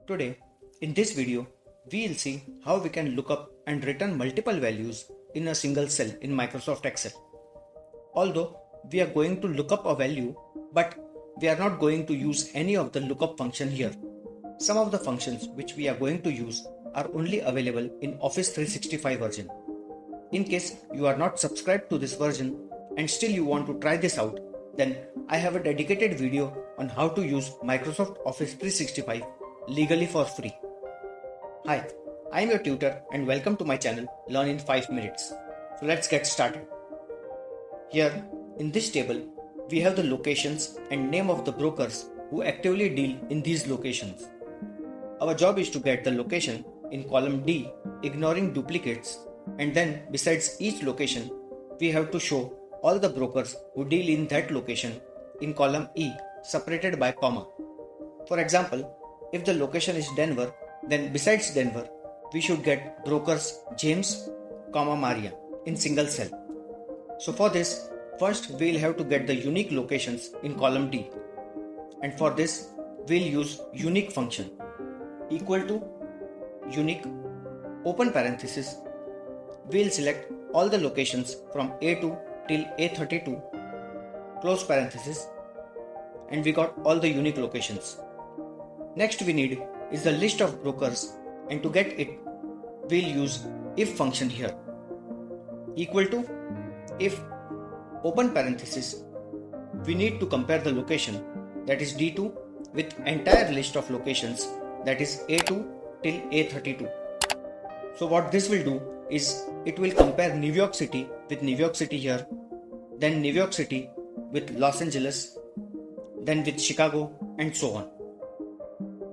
Today, in this video, we will see how we can look up and return multiple values in a single cell in Microsoft Excel. Although we are going to look up a value, but we are not going to use any of the lookup function here. Some of the functions which we are going to use are only available in Office 365 version. In case you are not subscribed to this version and still you want to try this out, then I have a dedicated video on how to use Microsoft Office 365 legally for free. Hi, I am your tutor and welcome to my channel Learn in 5 minutes. So let's get started. Here in this table, we have the locations and name of the brokers who actively deal in these locations. Our job is to get the location in column D, ignoring duplicates, and then besides each location, we have to show all the brokers who deal in that location in column E, separated by comma. For example, if the location is Denver, then besides Denver, we should get brokers James, Maria in single cell. So for this, first we'll have to get the unique locations in column D. And for this, we'll use unique function equal to unique open parenthesis. We'll select all the locations from A2 till A32 close parenthesis, and we got all the unique locations. Next we need is the list of brokers, and to get it we'll use if function here equal to if open parenthesis. We need to compare the location, that is D2, with entire list of locations, that is A2 till A32. So what this will do is it will compare New York City with New York City here, then New York City with Los Angeles, then with Chicago, and so on.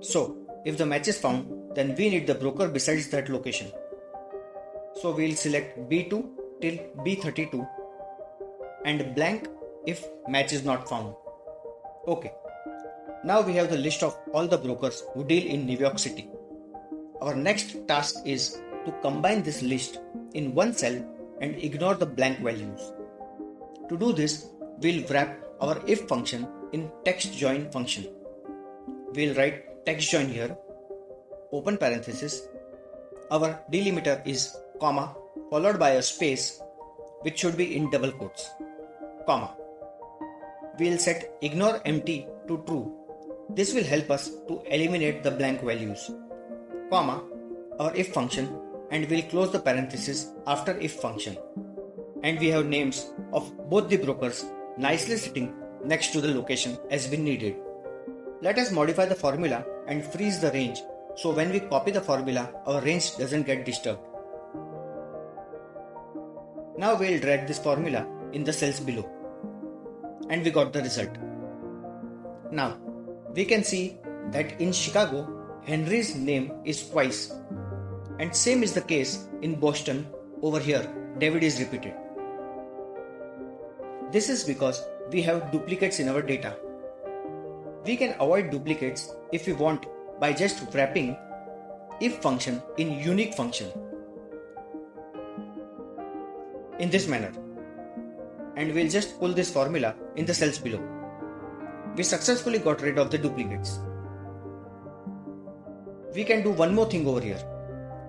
So if the match is found, then we need the broker besides that location. So we'll select B2 till B32 and blank if match is not found. Okay. Now we have the list of all the brokers who deal in New York City. Our next task is to combine this list in one cell and ignore the blank values. To do this, we'll wrap our if function in text join function. We'll write text join here, open parenthesis. Our delimiter is comma followed by a space which should be in double quotes, comma. We'll set ignore empty to true. This will help us to eliminate the blank values, comma, our if function, and we'll close the parenthesis after if function. And we have names of both the brokers nicely sitting next to the location as we needed. Let us modify the formula and freeze the range, so when we copy the formula, our range doesn't get disturbed. Now we'll drag this formula in the cells below. And we got the result. Now, we can see that in Chicago, Henry's name is twice. And same is the case in Boston. Over here, David is repeated. This is because we have duplicates in our data. We can avoid duplicates if we want by just wrapping if function in unique function in this manner. And we'll just pull this formula in the cells below. We successfully got rid of the duplicates. We can do one more thing over here.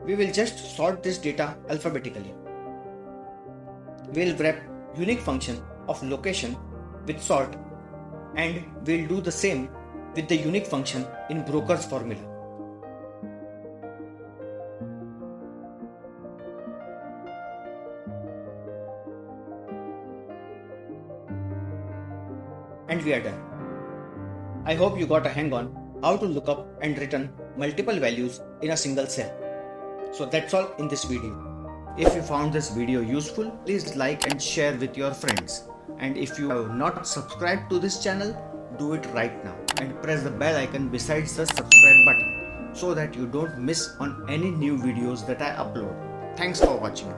We will just sort this data alphabetically. We'll wrap unique function of location with sort, and we'll do the same with the unique function in broker's formula. And we are done. I hope you got a hang on how to look up and return multiple values in a single cell. So that's all in this video. If you found this video useful, please like and share with your friends. And if you have not subscribed to this channel, do it right now and press the bell icon besides the subscribe button so that you don't miss on any new videos that I upload. Thanks for watching.